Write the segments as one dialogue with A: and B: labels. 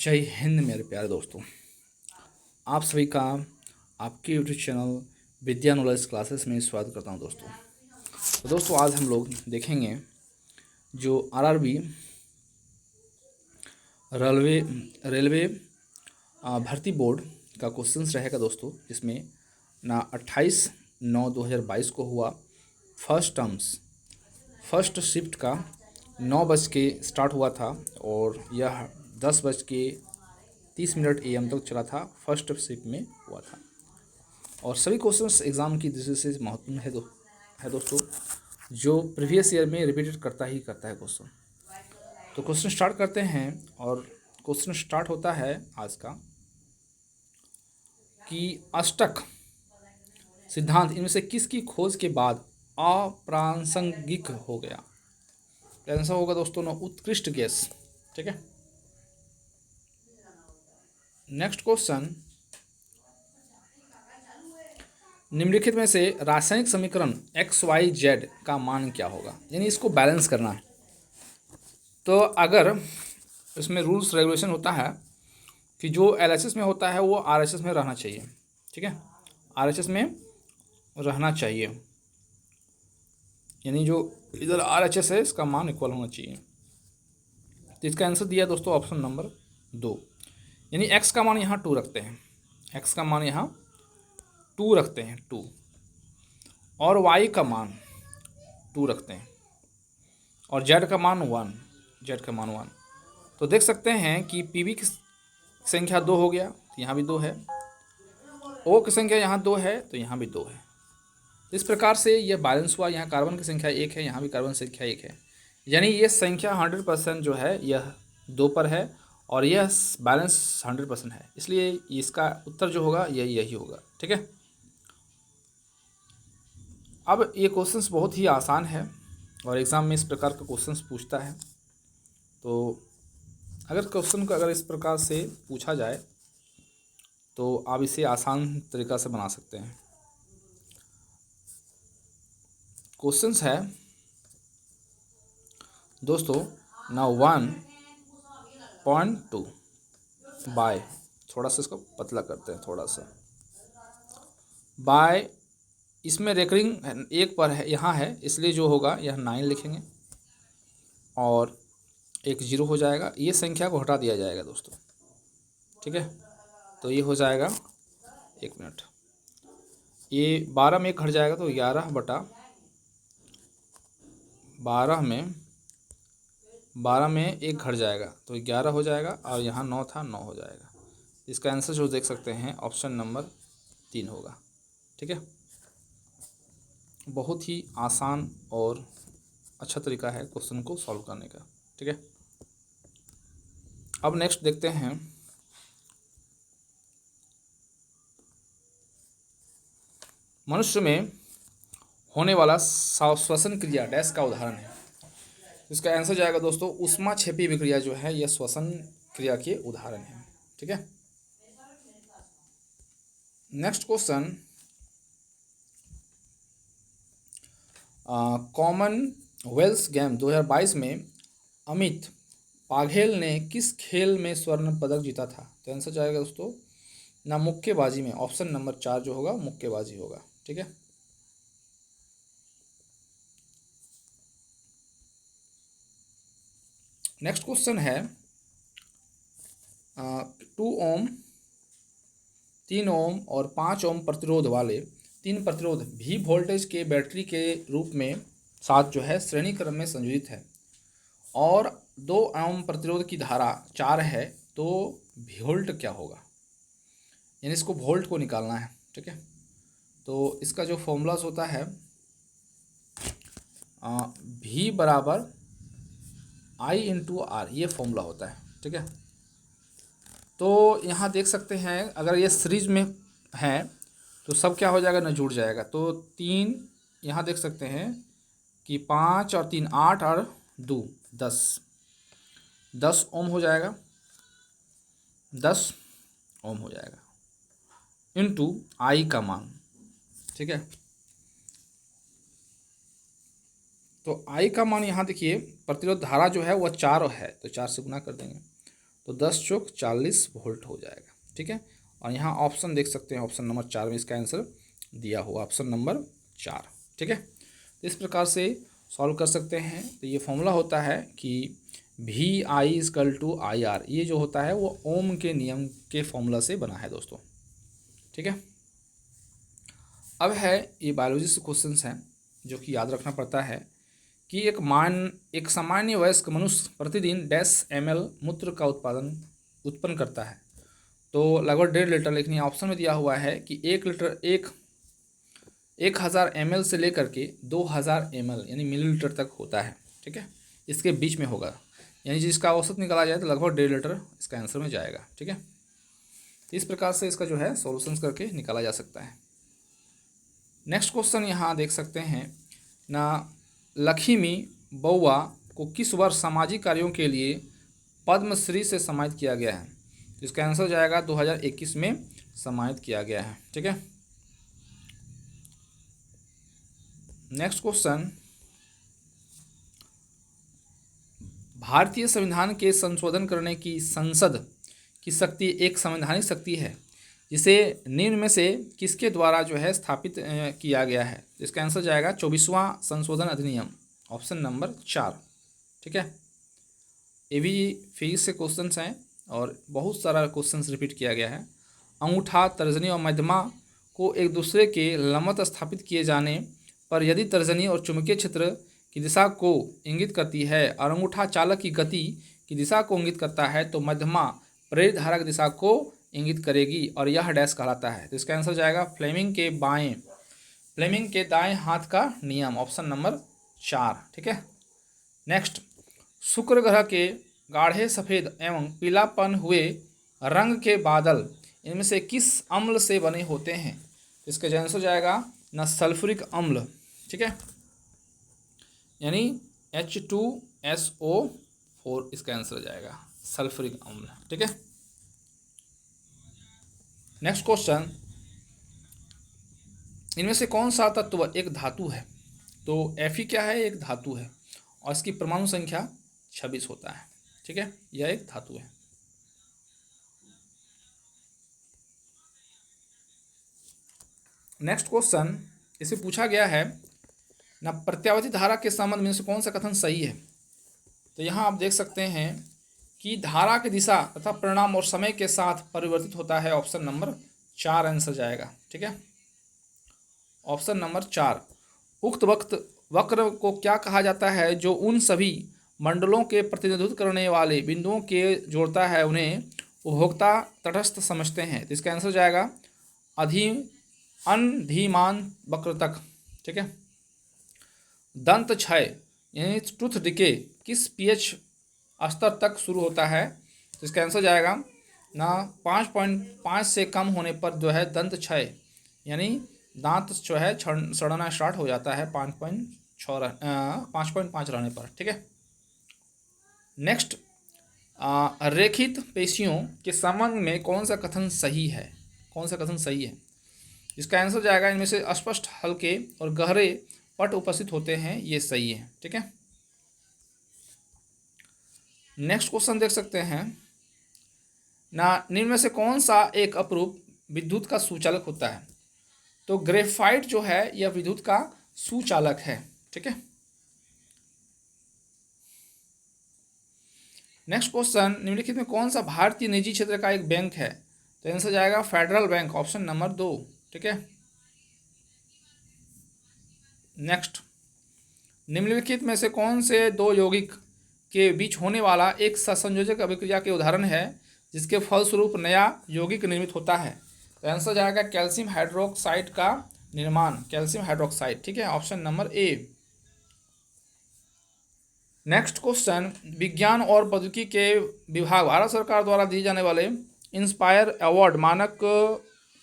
A: जय हिंद मेरे प्यारे दोस्तों। आप सभी का आपके यूट्यूब चैनल विद्या नॉलेज क्लासेस में स्वागत करता हूं दोस्तों। तो दोस्तों आज हम लोग देखेंगे जो आरआरबी रेलवे रेलवे भर्ती बोर्ड का क्वेश्चंस रहेगा दोस्तों, जिसमें ना 28/9/2022 को हुआ फर्स्ट शिफ्ट का 9 बज के स्टार्ट हुआ था और यह 10:30 AM तक चला था। फर्स्ट शिफ्ट में हुआ था और सभी क्वेश्चंस एग्ज़ाम की दृष्टि से महत्वपूर्ण है दोस्तों, जो प्रीवियस ईयर में रिपीटेड करता है क्वेश्चन। तो क्वेश्चन स्टार्ट करते हैं और क्वेश्चन स्टार्ट होता है आज का कि अष्टक सिद्धांत इनमें से किसकी खोज के बाद अप्रासंगिक हो गया। आंसर होगा दोस्तों ना उत्कृष्ट गैस। ठीक है, नेक्स्ट क्वेश्चन, निम्नलिखित में से रासायनिक समीकरण XYZ का मान क्या होगा, यानी इसको बैलेंस करना है। तो अगर इसमें रूल्स रेगुलेशन होता है कि जो LHS में होता है वो RHS में रहना चाहिए। ठीक है, RHS में रहना चाहिए, यानी जो इधर RHS है इसका मान इक्वल होना चाहिए। तो इसका आंसर दिया दोस्तों ऑप्शन नंबर 2, यानी x का मान यहाँ 2 रखते हैं, x का मान यहाँ 2 रखते हैं 2, और y का मान 2 रखते हैं, और z का मान 1। तो देख सकते हैं कि पीवी की संख्या 2 हो गया, तो यहाँ भी 2 है, O की संख्या यहाँ 2 है तो यहाँ भी 2 है। इस प्रकार से यह बैलेंस हुआ। यहाँ कार्बन की संख्या 1 है, यहाँ भी कार्बन संख्या 1 है, यानी ये संख्या 100% जो है यह 2 पर है और यह बैलेंस 100% है, इसलिए इसका उत्तर जो होगा यही होगा। ठीक है, अब ये क्वेश्चंस बहुत ही आसान है और एग्ज़ाम में इस प्रकार का क्वेश्चंस पूछता है। तो अगर क्वेश्चन को अगर इस प्रकार से पूछा जाए तो आप इसे आसान तरीक़ा से बना सकते हैं। क्वेश्चंस है दोस्तों ना 1.2 बाय, थोड़ा सा इसको पतला करते हैं थोड़ा सा, बाय, इसमें रेकरिंग एक पर है यहाँ है, इसलिए जो होगा यह 9 लिखेंगे और एक 0 हो जाएगा। ये संख्या को हटा दिया जाएगा दोस्तों। ठीक है, तो ये हो जाएगा, 1 मिनट, ये 12 में 1 घट जाएगा तो 11/12 में 12 में 1 घट जाएगा तो 11 हो जाएगा, और यहाँ 9 था 9 हो जाएगा। इसका आंसर जो देख सकते हैं ऑप्शन नंबर 3 होगा। ठीक है, बहुत ही आसान और अच्छा तरीका है क्वेश्चन को सॉल्व करने का। ठीक है, अब नेक्स्ट देखते हैं, मनुष्य में होने वाला श्वसन क्रिया डैश का उदाहरण है। इसका आंसर जाएगा दोस्तों ऊष्माक्षेपी विक्रिया जो है यह श्वसन क्रिया के उदाहरण है। ठीक है, नेक्स्ट क्वेश्चन, कॉमनवेल्थ गेम 2022 में अमित पाघेल ने किस खेल में स्वर्ण पदक जीता था। तो आंसर जाएगा दोस्तों ना मुक्केबाजी में, ऑप्शन नंबर 4 जो होगा मुक्केबाजी होगा। ठीक है, नेक्स्ट क्वेश्चन है 2 ओम, 3 ओम और 5 ओम प्रतिरोध वाले 3 प्रतिरोध भी वोल्टेज के बैटरी के रूप में साथ जो है श्रेणी क्रम में संयोजित है, और 2 ओम प्रतिरोध की धारा 4 है, तो वोल्ट क्या होगा, यानी इसको वोल्ट को निकालना है। ठीक है, तो इसका जो फॉर्मूलाज होता है V बराबर I/R, ये फॉर्मूला होता है। ठीक है, तो यहाँ देख सकते हैं अगर ये सीरीज में है तो सब क्या हो जाएगा ना, जुड़ जाएगा। तो 3 यहाँ देख सकते हैं कि 5 और 3 8 और 2 10 ओम हो जाएगा, 10 ओम हो जाएगा इनटू I का मान। ठीक है, तो I का मान यहाँ देखिए, प्रतिरोध धारा जो है वह 4 है तो 4 से गुना कर देंगे, तो 10 चौक 40 वोल्ट हो जाएगा। ठीक है, और यहाँ ऑप्शन देख सकते हैं, ऑप्शन नंबर 4 में इसका आंसर दिया हुआ, ऑप्शन नंबर 4। ठीक है, तो इस प्रकार से सॉल्व कर सकते हैं। तो ये फॉर्मूला होता है कि VI=IR, ये जो होता है वो ओम के नियम के फॉर्मूला से बना है दोस्तों। ठीक है, अब है ये बायोलॉजी से क्वेश्चंस हैं जो कि याद रखना पड़ता है कि एक सामान्य वयस्क मनुष्य प्रतिदिन -ml मूत्र का उत्पन्न करता है। तो लगभग 1.5 लीटर, लेकिन ऑप्शन में दिया हुआ है कि 1 लीटर 1000 ml से लेकर के 2000 ml यानी मिलीलीटर तक होता है। ठीक है, इसके बीच में होगा, यानी जिसका औसत निकाला जाए तो लगभग 1.5 लीटर इसका आंसर में जाएगा। ठीक है, इस प्रकार से इसका जो है सॉल्यूशंस करके निकाला जा सकता है। नेक्स्ट क्वेश्चन यहाँ देख सकते हैं ना, लक्ष्मी बउआ को किस वर्ष सामाजिक कार्यों के लिए पद्मश्री से सम्मानित किया गया है? इसका आंसर जाएगा 2021 में सम्मानित किया गया है। ठीक है, नेक्स्ट क्वेश्चन, भारतीय संविधान के संशोधन करने की संसद की शक्ति एक संवैधानिक शक्ति है जिसे निम्न में से किसके द्वारा जो है स्थापित किया गया है? इसका आंसर जाएगा 24वां संशोधन अधिनियम, ऑप्शन नंबर 4। ठीक है, ये भी फिजिक्स से क्वेश्चंस हैं और बहुत सारा क्वेश्चंस रिपीट किया गया है। अंगूठा, तर्जनी और मध्यमा को एक दूसरे के लंबवत स्थापित किए जाने पर यदि तर्जनी और चुंबकीय क्षेत्र की दिशा को इंगित करती है और अंगूठा चालक की गति की दिशा को इंगित करता है तो मध्यमा प्रेरित धारा की दिशा को इंगित करेगी और यह डैश कहलाता है। तो इसका आंसर जाएगा फ्लेमिंग के दाएं हाथ का नियम, ऑप्शन नंबर 4। ठीक है, नेक्स्ट, शुक्र ग्रह के गाढ़े सफ़ेद एवं पीलापन हुए रंग के बादल इनमें से किस अम्ल से बने होते हैं? इसका आंसर जाएगा ना सल्फ्यूरिक अम्ल। ठीक है, यानी H2SO4 इसका आंसर हो जाएगा, सल्फ्यूरिक अम्ल। ठीक है, नेक्स्ट क्वेश्चन, इनमें से कौन सा तत्व एक धातु है? तो Fe क्या है? एक धातु है और इसकी परमाणु संख्या 26 होता है। ठीक है, यह एक धातु है। नेक्स्ट क्वेश्चन, इसे पूछा गया है ना, प्रत्यावर्ती धारा के संबंध में से कौन सा कथन सही है? तो यहाँ आप देख सकते हैं कि धारा की दिशा तथा परिणाम और समय के साथ परिवर्तित होता है, ऑप्शन नंबर 4 आंसर जाएगा। ठीक है, ऑप्शन नंबर 4। उक्त वक्र को क्या कहा जाता है जो उन सभी मंडलों के प्रतिनिधित्व करने वाले बिंदुओं के जोड़ता है उन्हें उपभोक्ता तटस्थ समझते हैं? तो इसका आंसर जाएगा अनधीमान वक्र तक। ठीक है, दंत क्षय यानी टूथ डिके किस pH स्तर तक शुरू होता है? तो इसका आंसर जाएगा ना 5.5 से कम होने पर जो है दंत क्षय यानी दांत जो है सड़ना स्टार्ट हो जाता है 5.5 रहने पर। ठीक है, नेक्स्ट, रेखित पेशियों के संबंध में कौन सा कथन सही है? इसका आंसर जाएगा इनमें से अस्पष्ट हल्के और गहरे पट उपस्थित होते हैं, ये सही है। ठीक है, नेक्स्ट क्वेश्चन देख सकते हैं ना, निम्न में से कौन सा एक अपरूप विद्युत का सुचालक होता है? तो ग्रेफाइट जो है यह विद्युत का सुचालक है। ठीक है, नेक्स्ट क्वेश्चन, निम्नलिखित में कौन सा भारतीय निजी क्षेत्र का एक बैंक है? तो आंसर जाएगा फेडरल बैंक, ऑप्शन नंबर 2। ठीक है, नेक्स्ट, निम्नलिखित में से कौन से दो यौगिक के बीच होने वाला एक सहसंयोजक अभिक्रिया के उदाहरण है जिसके फलस्वरूप नया यौगिक निर्मित होता है? तो आंसर जाएगा कैल्शियम हाइड्रोक्साइड का निर्माण, कैल्शियम हाइड्रोक्साइड। ठीक है, option number A. Next question, विज्ञान और प्रौद्योगिकी के विभाग भारत सरकार द्वारा दिए जाने वाले इंस्पायर अवार्ड मानक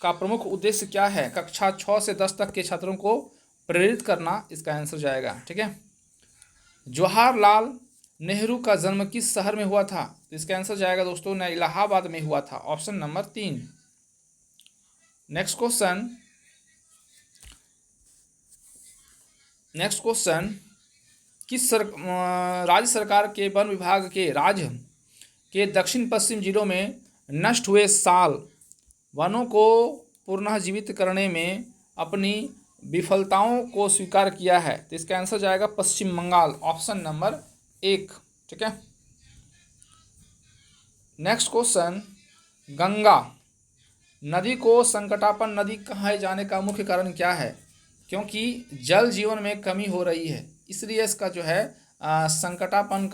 A: का प्रमुख उद्देश्य क्या है? कक्षा 6 से 10 तक के छात्रों को प्रेरित करना, इसका आंसर जाएगा। ठीक है, जवाहरलाल नेहरू का जन्म किस शहर में हुआ था? तो इसका आंसर जाएगा दोस्तों ना इलाहाबाद में हुआ था, ऑप्शन नंबर 3। नेक्स्ट क्वेश्चन, किस राज्य सरकार के वन विभाग के राज्य के दक्षिण पश्चिम जिलों में नष्ट हुए साल वनों को पुनः जीवित करने में अपनी विफलताओं को स्वीकार किया है। तो इसका आंसर जाएगा पश्चिम बंगाल, ऑप्शन नंबर 1। ठीक है। नेक्स्ट क्वेश्चन, गंगा नदी को संकटापन्न नदी कहे जाने का मुख्य कारण क्या है? क्योंकि जल जीवन में कमी हो रही है, इसलिए इसका जो है संकटापन्न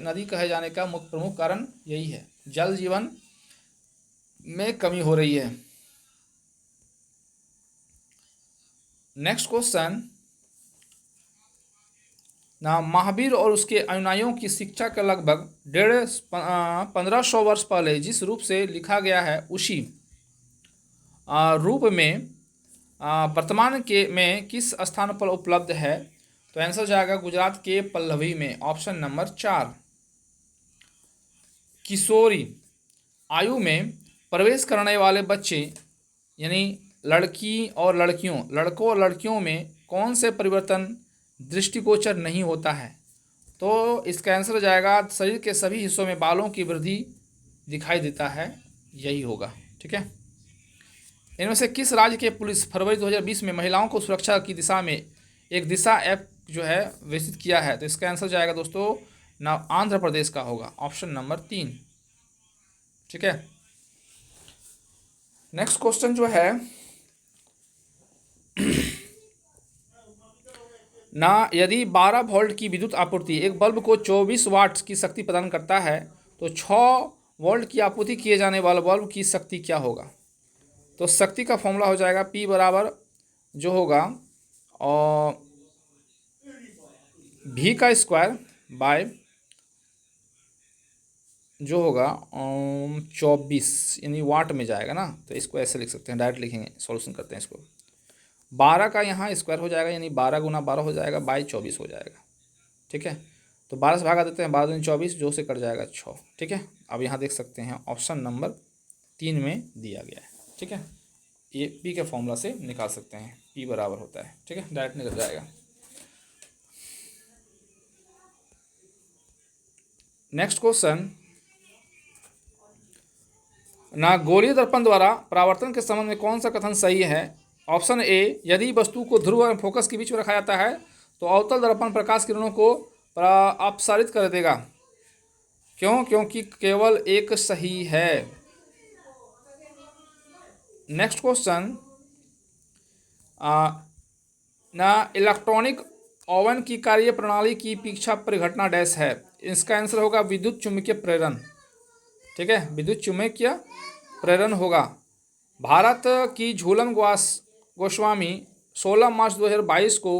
A: नदी कहे जाने का मुख्य प्रमुख कारण यही है, जल जीवन में कमी हो रही है। नेक्स्ट क्वेश्चन, ना महावीर और उसके अनुयायियों की शिक्षा के लगभग 1500 वर्ष पहले जिस रूप से लिखा गया है उसी रूप में वर्तमान के में किस स्थान पर उपलब्ध है? तो आंसर जाएगा गुजरात के पल्लवी में, ऑप्शन नंबर 4। किशोरी आयु में प्रवेश करने वाले बच्चे यानी लड़की और लड़कियों, लड़कों और लड़कियों में कौन से परिवर्तन दृष्टिगोचर नहीं होता है? तो इसका आंसर जाएगा शरीर के सभी हिस्सों में बालों की वृद्धि दिखाई देता है, यही होगा। ठीक है। इनमें से किस राज्य के पुलिस फरवरी 2020 में महिलाओं को सुरक्षा की दिशा में एक दिशा ऐप जो है विकसित किया है? तो इसका आंसर जाएगा दोस्तों ना आंध्र प्रदेश का होगा, ऑप्शन नंबर 3। ठीक है। नेक्स्ट क्वेश्चन जो है ना, यदि 12 वोल्ट की विद्युत आपूर्ति एक बल्ब को 24 वाट की शक्ति प्रदान करता है तो 6 वोल्ट की आपूर्ति किए जाने वाले बल्ब की शक्ति क्या होगा? तो शक्ति का फॉर्मूला हो जाएगा P बराबर जो होगा और V का स्क्वायर बाय जो होगा 24 यानी वाट में जाएगा ना, तो इसको ऐसे लिख सकते हैं, डायरेक्ट लिखेंगे, सॉल्यूशन करते हैं इसको। 12 का यहाँ स्क्वायर हो जाएगा यानी 12 गुना 12 हो जाएगा, बाई 24 हो जाएगा। ठीक है। तो 12 से भागा देते हैं, 12 दूनी 24, जो से कट जाएगा 6। ठीक है। अब यहाँ देख सकते हैं ऑप्शन नंबर 3 में दिया गया है। ठीक है। ये P के फॉर्मूला से निकाल सकते हैं, P बराबर होता है। ठीक है, डायरेक्ट निकल जाएगा। नेक्स्ट क्वेश्चन, ना गोलीय दर्पण द्वारा परावर्तन के संबंध में कौन सा कथन सही है? ऑप्शन ए, यदि वस्तु को ध्रुव और फोकस के बीच में रखा जाता है तो अवतल दर्पण प्रकाश किरणों को अपसारित कर देगा। क्यों? क्योंकि केवल एक सही है। नेक्स्ट क्वेश्चन, ना इलेक्ट्रॉनिक ओवन की कार्य प्रणाली की परीक्षा परिघटना डैश है? इसका आंसर होगा विद्युत चुम्बकीय प्रेरण। ठीक है, विद्युत चुम्बकीय प्रेरण होगा। भारत की झूलन गोस्वामी 16 मार्च 2022 को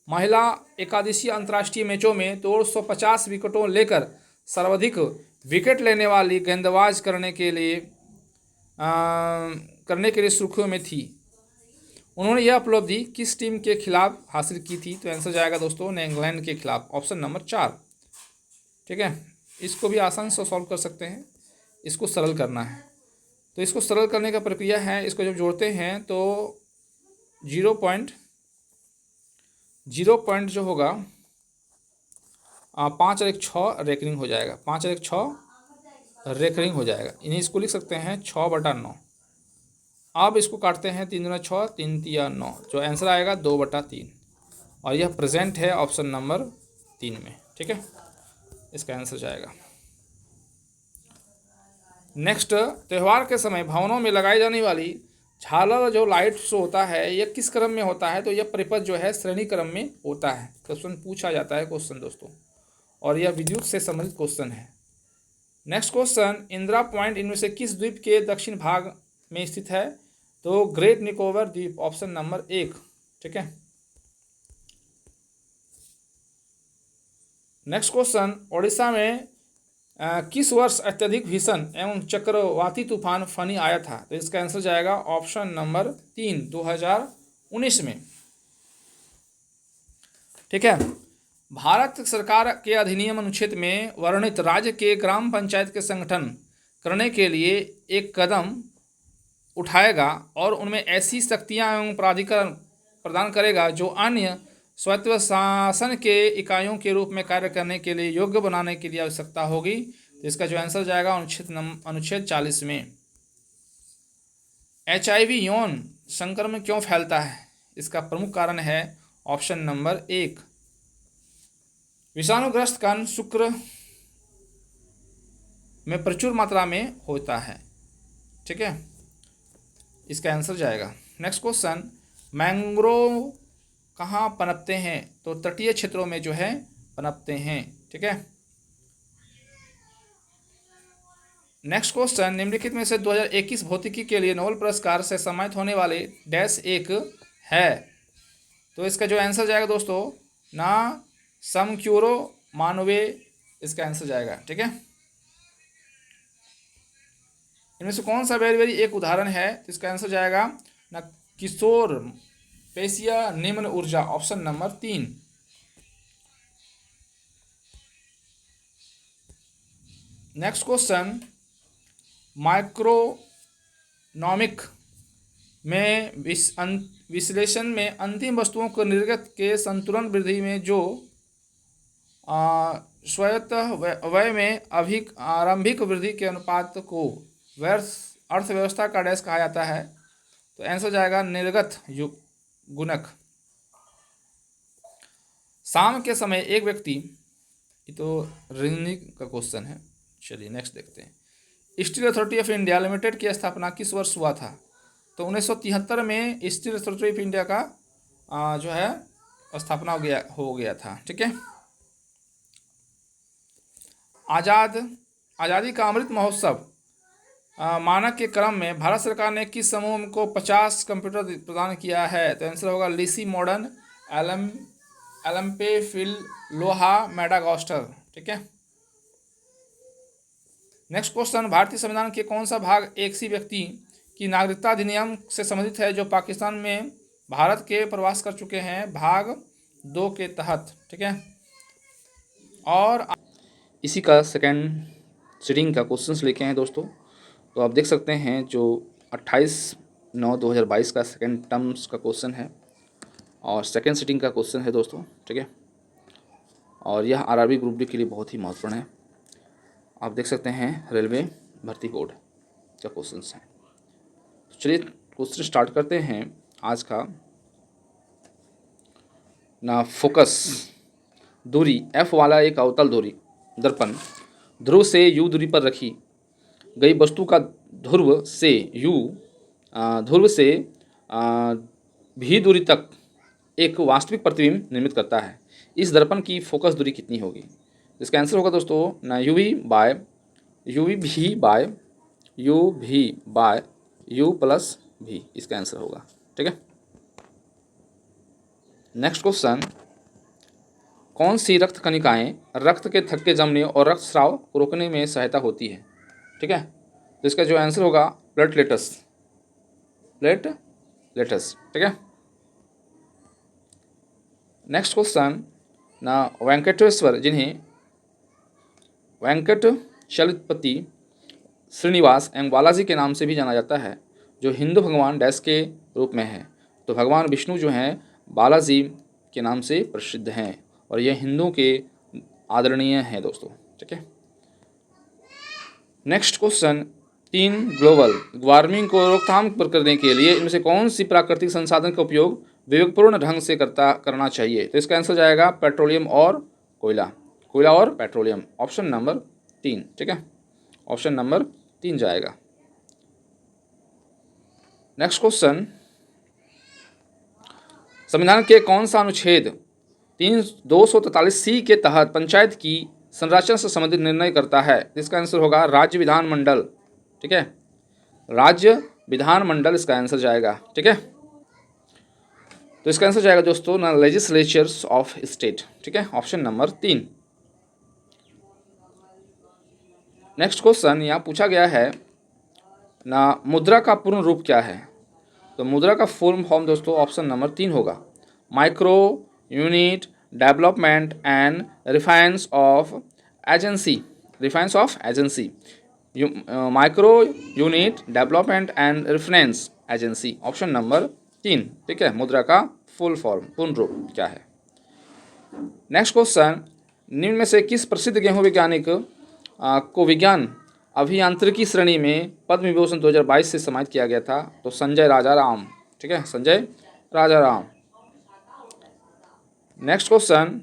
A: महिला एकादशी अंतर्राष्ट्रीय मैचों में 250 विकेटों लेकर सर्वाधिक विकेट लेने वाली गेंदबाज करने के लिए सुर्खियों में थी। उन्होंने यह उपलब्धि किस टीम के खिलाफ हासिल की थी? तो आंसर जाएगा दोस्तों इंग्लैंड के खिलाफ, ऑप्शन नंबर 4। ठीक है। इसको भी आसान से सॉल्व कर सकते हैं, इसको सरल करना है। तो इसको सरल करने का प्रक्रिया है, इसको जब जोड़ते हैं तो 0 पॉइंट जो होगा 5 और 1 6 रेकरिंग हो जाएगा, 5 और 1 6 रेकरिंग हो जाएगा। इन्हीं इसको लिख सकते हैं 6/9। अब इसको काटते हैं 3 दूना 6, 3 तिया 9, जो आंसर आएगा 2/3 और यह प्रेजेंट है ऑप्शन नंबर 3 में। ठीक है, इसका आंसर जाएगा। नेक्स्ट, त्यौहार के समय भवनों में लगाई जाने वाली झालर जो लाइट शो होता है यह किस क्रम में होता है? तो यह परिपथ जो है श्रेणी क्रम में होता है। क्वेश्चन पूछा जाता है क्वेश्चन दोस्तों, और यह विद्युत से संबंधित क्वेश्चन है। नेक्स्ट क्वेश्चन, इंदिरा पॉइंट इनमें से किस द्वीप के दक्षिण भाग में स्थित है? तो ग्रेट निकोबार द्वीप, ऑप्शन नंबर 1। ठीक है। नेक्स्ट क्वेश्चन, ओडिशा में किस वर्ष अत्यधिक भीषण एवं चक्रवाती तूफान फनी आया था? तो इसका आंसर जाएगा ऑप्शन नंबर 3, 2019 में। ठीक है। भारत सरकार के अधिनियम अनुच्छेद में वर्णित राज्य के ग्राम पंचायत के संगठन करने के लिए एक कदम उठाएगा और उनमें ऐसी शक्तियां एवं प्राधिकरण प्रदान करेगा जो अन्य स्वायत्त शासन के इकाइयों के रूप में कार्य करने के लिए योग्य बनाने के लिए आवश्यकता होगी। तो इसका जो आंसर जाएगा अनुच्छेद 40 में। HIV यौन संक्रमण क्यों फैलता है? इसका प्रमुख कारण है ऑप्शन नंबर 1, विषाणुग्रस्त कण शुक्र में प्रचुर मात्रा में होता है। ठीक है, इसका आंसर जाएगा। नेक्स्ट क्वेश्चन, मैंग्रोव कहाँ पनपते हैं? तो तटीय क्षेत्रों में जो है पनपते हैं। ठीक है। नेक्स्ट क्वेश्चन, निम्नलिखित में से 2021 भौतिकी के लिए नोबेल पुरस्कार से सम्मानित होने वाले डैश एक है? तो इसका जो आंसर जाएगा दोस्तों, ना समक्यूरो मानवे इसका आंसर जाएगा। ठीक है, इनमें से कौन सा वेरी वेरी एक उदाहरण है? तो इसका आंसर जाएगा ना किशोर पेशिया निम्न ऊर्जा, ऑप्शन नंबर 3। नेक्स्ट क्वेश्चन, माइक्रोनॉमिक में विश्लेषण में अंतिम वस्तुओं को निर्गत के संतुलन वृद्धि में जो स्वायत्त व्यय में आरंभिक वृद्धि के अनुपात को अर्थव्यवस्था का डैश कहा जाता है? तो आंसर जाएगा निर्गत गुणक। शाम के समय एक व्यक्ति, ये तो रीजनिंग का क्वेश्चन है, चलिए नेक्स्ट देखते हैं। Steel authority of India limited की स्थापना किस वर्ष हुआ था? तो 1973 में स्टील अथॉरिटी ऑफ इंडिया का जो है स्थापना हो गया था। ठीक है। आज़ादी का अमृत महोत्सव मानक के क्रम में भारत सरकार ने किस समूह को 50 कंप्यूटर प्रदान किया है? तो आंसर होगा लीसी मॉडर्न, एलम्पे फिल लोहा मेडागास्टर। ठीक है। नेक्स्ट क्वेश्चन, भारतीय संविधान के कौन सा भाग एक सी व्यक्ति की नागरिकता अधिनियम से संबंधित है जो पाकिस्तान में भारत के प्रवास कर चुके हैं? भाग 2 के तहत। ठीक है, और इसी का सेकेंड सीटिंग का क्वेश्चन लेके हैं दोस्तों। तो आप देख सकते हैं जो 28/9/2022 का सेकेंड टर्म्स का क्वेश्चन है और सेकेंड सीटिंग का क्वेश्चन है दोस्तों। ठीक है, और यह आरआरबी ग्रुप डी के लिए बहुत ही महत्वपूर्ण है। आप देख सकते हैं रेलवे भर्ती बोर्ड का क्वेश्चन है। तो चलिए क्वेश्चन स्टार्ट करते हैं आज का ना। फोकस दूरी F वाला एक अवतल दूरी दर्पण ध्रुव से U दूरी पर रखी गई वस्तु का ध्रुव से V दूरी तक एक वास्तविक प्रतिबिंब निर्मित करता है। इस दर्पण की फोकस दूरी कितनी होगी? इसका आंसर होगा दोस्तों ना UV/U+V, इसका आंसर होगा। ठीक है। नेक्स्ट क्वेश्चन, कौन सी रक्त कणिकाएं रक्त के थक्के जमने और रक्तस्राव को रोकने में सहायता होती है? ठीक है, तो इसका जो आंसर होगा प्लेटलेट्स। ठीक है। नेक्स्ट क्वेश्चन ना, वेंकटेश्वर जिन्हें वेंकटचलपति श्रीनिवास एवं बालाजी के नाम से भी जाना जाता है, जो हिंदू भगवान डैश के रूप में है? तो भगवान विष्णु जो हैं बालाजी के नाम से प्रसिद्ध हैं और यह हिंदुओं के आदरणीय हैं दोस्तों। ठीक है। नेक्स्ट क्वेश्चन, 3 ग्लोबल वार्मिंग को रोकथाम करने के लिए इनमें से कौन सी प्राकृतिक संसाधन का उपयोग विवेकपूर्ण ढंग से करना चाहिए? तो इसका आंसर जाएगा पेट्रोलियम और कोयला और पेट्रोलियम, ऑप्शन नंबर 3। ठीक है, ऑप्शन नंबर 3 जाएगा। नेक्स्ट क्वेश्चन, संविधान के कौन सा अनुच्छेद 243C के तहत पंचायत की संरचना से संबंधित निर्णय करता है? इसका आंसर होगा राज्य विधानमंडल। ठीक है, राज्य विधानमंडल इसका आंसर जाएगा। ठीक है, तो इसका आंसर जाएगा दोस्तों ना लेजिस्लेचर्स ऑफ स्टेट। ठीक है, ऑप्शन नंबर 3। नेक्स्ट क्वेश्चन यहाँ पूछा गया है ना, मुद्रा का पूर्ण रूप क्या है? तो मुद्रा का फुल फॉर्म दोस्तों ऑप्शन नंबर 3 होगा, micro unit development and refinance of agency. Micro unit development and refinance agency, option number 3। ठीक है, मुद्रा का फुल फॉर्म पूर्ण रूप क्या है? नेक्स्ट क्वेश्चन, निम्न में से किस प्रसिद्ध गेहूं वैज्ञानिक को विज्ञान अभियांत्रिकी श्रेणी में पद्म विभूषण 2022 से सम्मानित किया गया था? तो संजय राजाराम। ठीक है, संजय राजाराम। नेक्स्ट क्वेश्चन,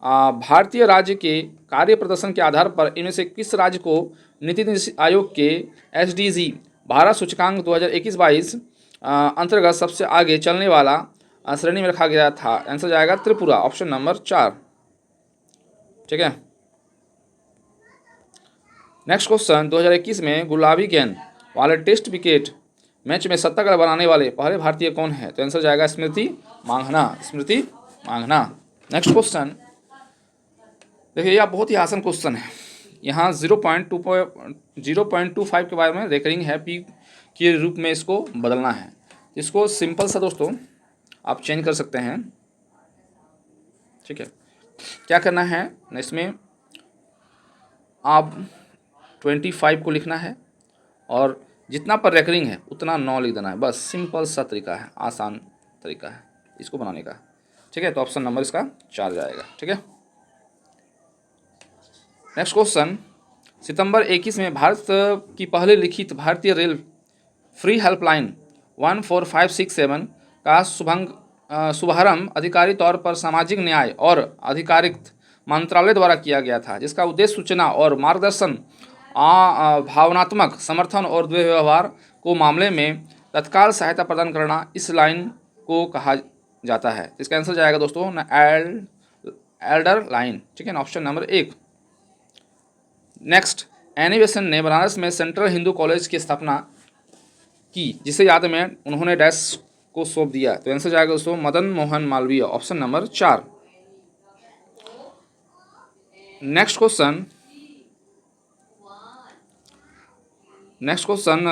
A: भारतीय राज्य के कार्य प्रदर्शन के आधार पर इनमें से किस राज्य को नीति आयोग के SDG भारत सूचकांक 2021-22 अंतर्गत सबसे आगे चलने वाला श्रेणी में रखा गया था? आंसर जाएगा त्रिपुरा, ऑप्शन नंबर 4। ठीक है। नेक्स्ट क्वेश्चन, 2021 में गुलाबी गेंद वाले टेस्ट विकेट मैच में 70 रन बनाने वाले पहले भारतीय कौन है? तो आंसर जाएगा स्मृति मांघना, स्मृति मांघना। नेक्स्ट क्वेश्चन देखिए, यह बहुत ही आसान क्वेश्चन है। यहाँ 0.25 के बारे में रेकरिंग है, पी के रूप में इसको बदलना है। इसको सिंपल सा दोस्तों आप चेंज कर सकते हैं। ठीक है, क्या करना है, इसमें आप 25 को लिखना है और जितना पर रेकरिंग है उतना 9 लिख देना है। बस सिंपल सा तरीका है, आसान तरीका है इसको बनाने का। ठीक है, तो ऑप्शन नंबर इसका 4 जाएगा। ठीक है। नेक्स्ट क्वेश्चन, सितंबर 21 में भारत की पहले लिखित भारतीय रेल फ्री हेल्पलाइन 14567 का शुभारंभ अधिकारी तौर पर सामाजिक न्याय और अधिकारिता मंत्रालय द्वारा किया गया था, जिसका उद्देश्य सूचना और मार्गदर्शन, भावनात्मक समर्थन और दुर्व्यवहार को मामले में तत्काल सहायता प्रदान करना इस लाइन को कहा जाता है। इसका आंसर जाएगा दोस्तों एल्डर लाइन। ठीक है ना, option number 1। Next, Annie Besant ने बनारस में सेंट्रल हिंदू कॉलेज की स्थापना की, जिसे याद में उन्होंने डैश को सौंप दिया? तो आंसर जाएगा दोस्तों Madan Mohan Malviya, option number 4। Next question,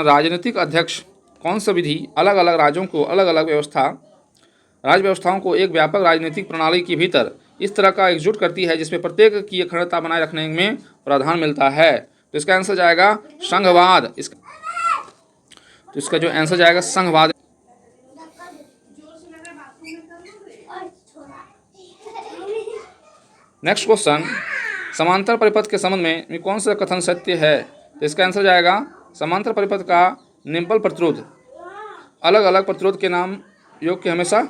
A: राजनीतिक अध्यक्ष कौन सा विधि अलग अलग राज्यों को अलग अलग राज्य व्यवस्थाओं को एक व्यापक राजनीतिक प्रणाली के भीतर इस तरह का एकजुट करती है जिसमें प्रत्येक की अखंडता बनाए रखने में प्रावधान मिलता है? तो इसका आंसर जाएगा संघवाद। तो इसका जो आंसर जाएगा संघवाद। नेक्स्ट क्वेश्चन, समांतर परिपथ के संबंध में कौन सा कथन सत्य है? तो इसका आंसर जाएगा समांतर परिपथ का निम्बल प्रतिरोध अलग अलग प्रतिरोध के नाम योग के हमेशा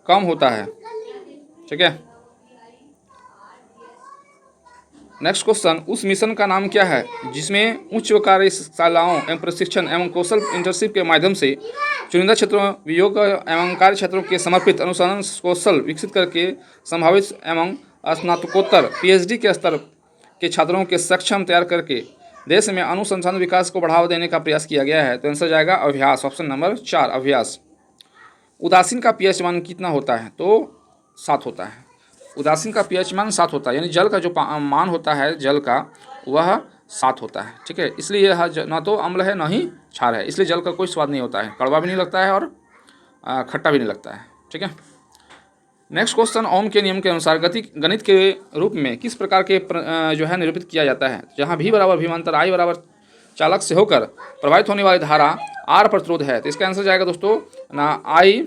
A: कम होता है। ठीक है। नेक्स्ट क्वेश्चन, उस मिशन का नाम क्या है जिसमें उच्च कार्यशालाओं एवं प्रशिक्षण एवं कौशल इंटर्नशिप के माध्यम से चुनिंदा क्षेत्रों, वियोग एवं कार्य क्षेत्रों के समर्पित अनुसंधान कौशल विकसित करके संभावित एवं स्नातकोत्तर PhD के स्तर के छात्रों के सक्षम तैयार करके देश में अनुसंधान विकास को बढ़ावा देने का प्रयास किया गया है? तो आंसर जाएगा अभ्यास, ऑप्शन नंबर 4 अभ्यास। उदासीन का pH मान कितना होता है? तो 7 होता है। उदासीन का pH मान 7 होता है, यानी जल का जो मान होता है जल का वह 7 होता है। ठीक है, इसलिए यह ना तो अम्ल है ना ही क्षार है, इसलिए जल का कोई स्वाद नहीं होता है, कड़वा भी नहीं लगता है और खट्टा भी नहीं लगता है। ठीक है। नेक्स्ट क्वेश्चन, ओम के नियम के अनुसार गणित के रूप में किस प्रकार के जो है निरूपित किया जाता है? जहाँ V बराबर विभवांतर I बराबर चालक से होकर प्रभावित होने वाली धारा R प्रतिरोध है? तो इसका आंसर जाएगा दोस्तों ना I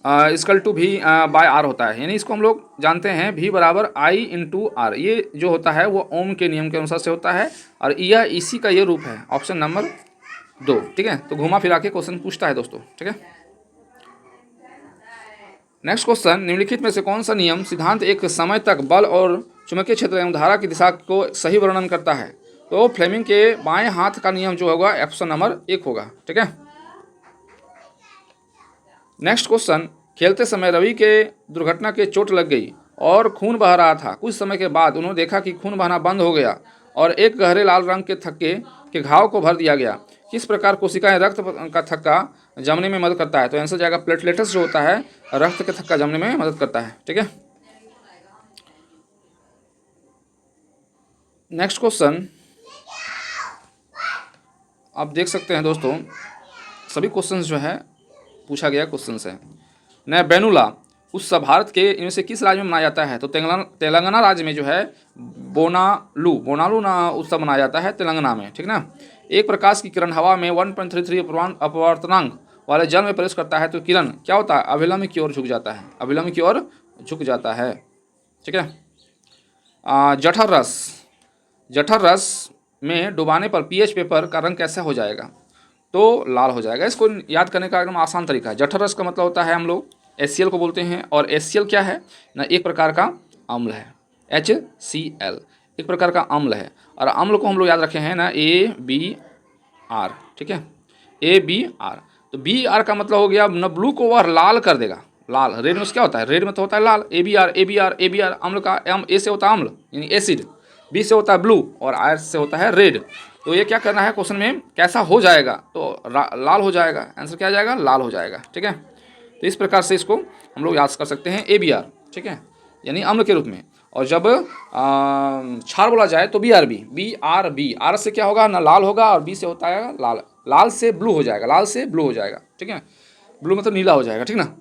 A: = V बाय R होता है, यानी इसको हम लोग जानते हैं V बराबर I × R। ये जो होता है वो ओम के नियम के अनुसार से होता है और यह इसी का ये रूप है, ऑप्शन नंबर 2। ठीक है, तो घुमा फिरा के क्वेश्चन पूछता है दोस्तों। ठीक है। नेक्स्ट क्वेश्चन, निम्नलिखित में से कौन सा नियम सिद्धांत एक समय तक बल और चुंबकीय क्षेत्र एवं धारा की दिशा को सही वर्णन करता है? तो फ्लेमिंग के बाएं हाथ का नियम जो होगा ऑप्शन नंबर 1 होगा। ठीक है। नेक्स्ट क्वेश्चन, खेलते समय रवि के दुर्घटना के चोट लग गई और खून बह रहा था। कुछ समय के बाद उन्होंने देखा कि खून बहना बंद हो गया और एक गहरे लाल रंग के थक्के के घाव को भर दिया गया। किस प्रकार कोशिकाएं रक्त का थक्का जमने में मदद करता है? तो आंसर जाएगा प्लेटलेट्स जो होता है रक्त के थक्का जमने में मदद करता है। ठीक है। नेक्स्ट क्वेश्चन, आप देख सकते हैं दोस्तों सभी क्वेश्चंस जो है पूछा गया क्वेश्चंस है। नया बेनुला उत्सव भारत के इनमें से किस राज्य में मनाया जाता है? तो तेलंगाना राज्य में जो है बोनालू ना उत्सव मनाया जाता है तेलंगाना में। ठीक ना। एक प्रकाश की किरण हवा में 1.33 अपवर्तनांक वाले जल में प्रवेश करता है तो किरण क्या होता है? अभिलंब की ओर झुक जाता है, अभिलंब की ओर झुक जाता है। ठीक है। जठर रस, जठर रस में डुबाने पर पीएच पेपर का रंग कैसा हो जाएगा? तो लाल हो जाएगा। इसको याद करने का एकदम आसान तरीका है। जठर रस का मतलब होता है हम लोग HCl को बोलते हैं, और HCl क्या है ना, एक प्रकार का अम्ल है। HCl एक प्रकार का अम्ल है, और अम्ल को हम लोग याद रखे हैं ना ABR, ठीक है, ABR। तो BR का मतलब हो गया न ब्लू को वह लाल कर देगा। लाल, रेड में क्या होता है, रेड में तो होता है लाल। ABR अम्ल का, A से होता है अम्ल यानी एसिड, B से होता है ब्लू, और R से होता है रेड। तो ये क्या करना है क्वेश्चन में, कैसा हो जाएगा, तो लाल हो जाएगा। आंसर क्या आ जाएगा, लाल हो जाएगा, ठीक है। तो इस प्रकार से इसको हम लोग याद कर सकते हैं ABR, ठीक है, यानी अम्ल के रूप में। और जब क्षार बोला जाए तो BRB, R से क्या होगा ना, लाल होगा, और B से होता है लाल, लाल से ब्लू हो जाएगा, लाल से ब्लू हो जाएगा, ठीक है, ब्लू मतलब नीला हो जाएगा, ठीक ना।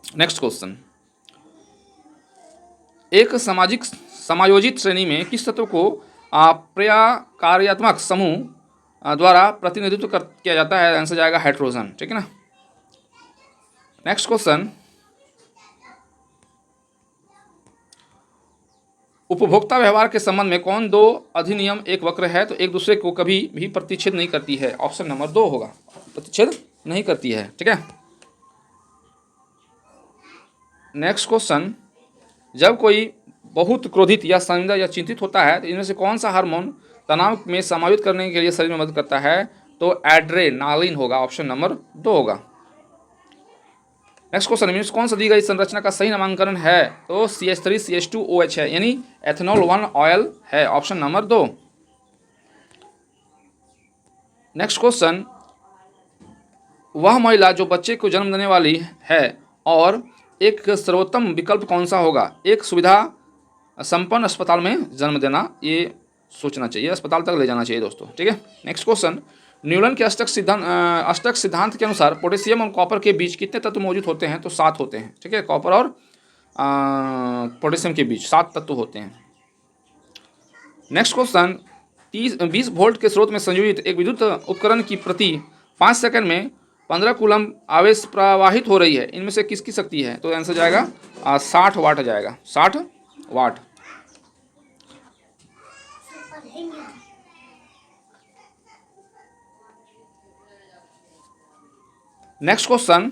A: नेक्स्ट क्वेश्चन, एक सामाजिक समायोजित श्रेणी में किस तत्व को प्रकार्यात्मक समूह द्वारा प्रतिनिधित्व किया जाता है? आंसर जाएगा हाइड्रोजन, ठीक है ना। नेक्स्ट क्वेश्चन, उपभोक्ता व्यवहार के संबंध में कौन दो अधिनियम एक वक्र है तो एक दूसरे को कभी भी प्रतिच्छेद नहीं करती है? ऑप्शन नंबर 2 होगा, प्रतिच्छेद नहीं करती है, ठीक है। नेक्स्ट क्वेश्चन, जब कोई बहुत क्रोधित या संजीदा या चिंतित होता है तो इनमें से कौन सा हार्मोन तनाव में समायोजित करने के लिए शरीर में मदद करता है? तो एड्रेनालिन होगा, ऑप्शन नंबर 2 होगा। नेक्स्ट क्वेश्चन, इनमें कौन सा दी गई संरचना का सही नामांकन है? तो CH3CH2OH है, यानी एथेनॉल 1 ऑयल है, ऑप्शन नंबर 2। नेक्स्ट क्वेश्चन, वह महिला जो बच्चे को जन्म देने वाली है और एक सर्वोत्तम विकल्प कौन सा होगा? एक सुविधा संपन्न अस्पताल में जन्म देना, ये सोचना चाहिए, अस्पताल तक ले जाना चाहिए दोस्तों, ठीक है। नेक्स्ट क्वेश्चन, न्यूटन के अष्टक सिद्धांत के अनुसार पोटेशियम और कॉपर के बीच कितने तत्व मौजूद होते हैं? तो 7 होते हैं, ठीक है, कॉपर और पोटेशियम के बीच 7 तत्व होते हैं। नेक्स्ट क्वेश्चन, 20 वोल्ट के स्रोत में संयोजित एक विद्युत उपकरण की प्रति 5 सेकंड में 15 कूलम आवेश प्रवाहित हो रही है, इनमें से किसकी शक्ति है? तो आंसर जाएगा 60 वाट आ जाएगा, 60 वाट। नेक्स्ट क्वेश्चन,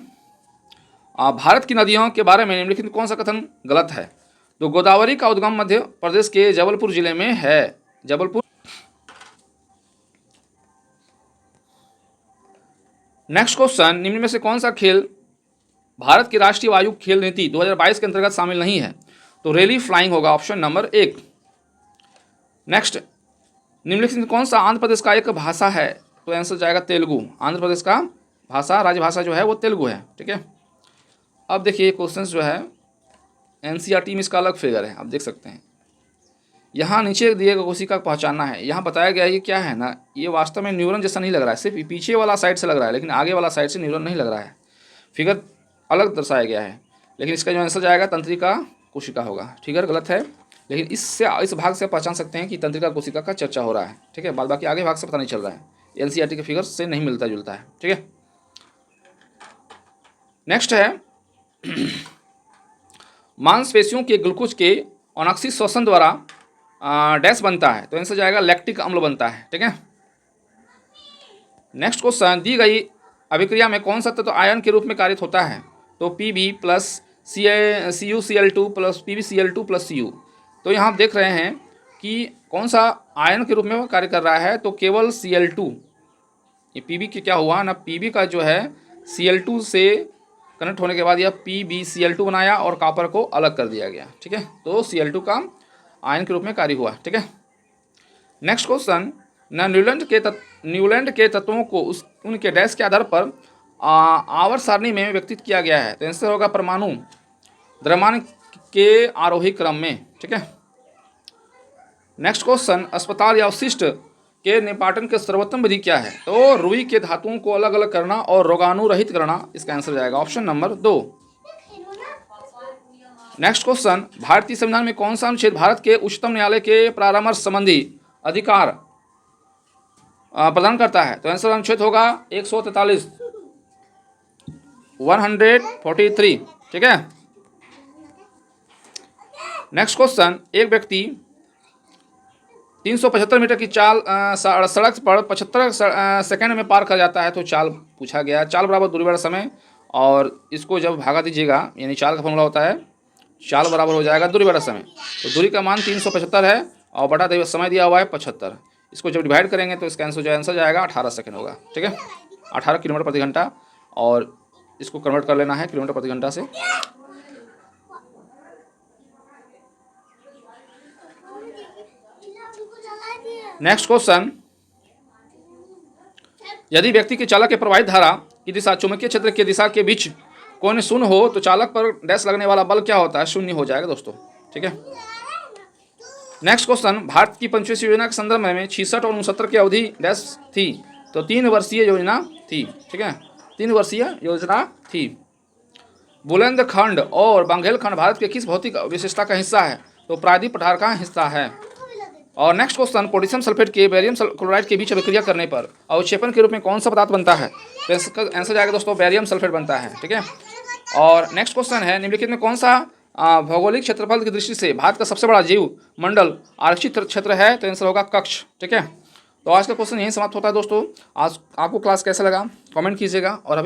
A: भारत की नदियों के बारे में निम्नलिखित में कौन सा कथन गलत है? तो गोदावरी का उद्गम मध्य प्रदेश के जबलपुर जिले में है, जबलपुर। नेक्स्ट क्वेश्चन, निम्न में से कौन सा खेल भारत की राष्ट्रीय वायु खेल नीति 2022 के अंतर्गत शामिल नहीं है? तो रैली फ्लाइंग होगा, ऑप्शन नंबर 1। नेक्स्ट, निम्नलिखित में कौन सा आंध्र प्रदेश का एक भाषा है? तो आंसर जाएगा तेलुगु। आंध्र प्रदेश का भाषा, राजभाषा जो है वो तेलुगु है, ठीक है। अब देखिए क्वेश्चन जो है NCERT में इसका अलग फिगर है, आप देख सकते हैं। यहाँ नीचे दिए गए कोशिका को पहचानना है। यहाँ बताया गया है ये क्या है ना, ये वास्तव में न्यूरॉन जैसा नहीं लग रहा है, सिर्फ पीछे वाला साइड से लग रहा है, लेकिन आगे वाला साइड से न्यूरॉन नहीं लग रहा है। फिगर अलग दर्शाया गया है, लेकिन इसका जो आंसर जाएगा तंत्रिका कोशिका होगा। फिगर गलत है, लेकिन इस भाग से पहचान सकते हैं कि तंत्रिका कोशिका का चर्चा हो रहा है, ठीक है। बाद बाकी आगे भाग से पता नहीं चल रहा है, NCERT के फिगर से नहीं मिलता जुलता है, ठीक है। नेक्स्ट है मांसपेशियों के ग्लूकोज के अनाक्षी श्वसन द्वारा डैश बनता है, तो आंसर जाएगा लैक्टिक अम्ल बनता है, ठीक है। नेक्स्ट क्वेश्चन, दी गई अभिक्रिया में कौन सा तत्व आयन के रूप में कार्य होता है? तो Pb plus CuCl2 plus PbCl2 plus Cu। तो यहाँ आप देख रहे हैं कि कौन सा आयन के रूप में कार्य कर रहा है, तो केवल Cl2। ये Pb के क्या हुआ ना, Pb का जो है Cl2 से कनेक्ट होने के बाद यह PbCl2 बनाया और कॉपर को अलग कर दिया गया, ठीक है। तो Cl2 का आयन के रूप में कार्य हुआ, ठीक है। नेक्स्ट क्वेश्चन, न्यूलैंड के तत्वों को उनके डैश के आधार पर आवर्त सारणी में व्यक्तित किया गया है, तो आंसर होगा परमाणु द्रव्यमान के आरोही क्रम में, ठीक है। नेक्स्ट क्वेश्चन, अस्पताल या अवशिष्ट के निपाटन के सर्वोत्तम विधि क्या है? तो रुई के धातुओं को अलग अलग करना और रोगाणुरहित करना, इसका आंसर जाएगा ऑप्शन नंबर 2। नेक्स्ट क्वेश्चन, भारतीय संविधान में कौन सा अनुच्छेद भारत के उच्चतम न्यायालय के परामर्श संबंधी अधिकार प्रदान करता है? तो आंसर अनुच्छेद होगा 143, 143, ठीक है। नेक्स्ट क्वेश्चन, एक व्यक्ति 375 मीटर की चाल सड़क पर 75 सेकंड में पार कर जाता है, तो चाल पूछा गया। चाल बराबर दूरी बटा समय, और इसको जब भागा दीजिएगा, यानी चाल का फॉर्मूला होता है चाल बराबर हो जाएगा दूरी बटा समय। तो दूरी का मान 375 है और बटा समय दिया हुआ है 75। इसको जब डिवाइड करेंगे तो इसका आंसर जाएगा 18 सेकंड होगा। ठीक है, 18 किलोमीटर प्रति घंटा, और इसको कन्वर्ट कर लेना है किलोमीटर प्रति घंटा से। नेक्स्ट क्वेश्चन, यदि व्यक्ति के चालक के प्रवाहित धारा की दिशा चुंबकीय क्षेत्र की दिशा के बीच कोण शून्य हो तो चालक पर डैश लगने वाला बल क्या होता है? शून्य हो जाएगा दोस्तों। ठीक है। नेक्स्ट क्वेश्चन, भारत की पंचवर्षीय योजना के संदर्भ में 66 और 69 की अवधि डैश थी, तो 3 वर्षीय योजना थी। ठीक है, 3 वर्षीय योजना थी। बुलंदखंड और बाघेलखंड भारत के किस भौतिक विशेषता का हिस्सा है? तो प्रायद्वीप पठार का हिस्सा है। और नेक्स्ट क्वेश्चन, पोटेशियम सल्फेट के बेरियम क्लोराइड के बीच अभिक्रिया करने पर अवक्षेपण के रूप में कौन सा पदार्थ बनता है? तो इसका आंसर जाएगा दोस्तों बेरियम सल्फेट बनता है। ठीक है। और नेक्स्ट क्वेश्चन है, निम्नलिखित में कौन सा भौगोलिक क्षेत्रफल की दृष्टि से भारत का सबसे बड़ा जीव मंडल आरक्षित क्षेत्र है? तो आंसर होगा कच्छ। ठीक है। तो आज का क्वेश्चन यही समाप्त होता है दोस्तों। आज आपको क्लास कैसा लगा कमेंट कीजिएगा। और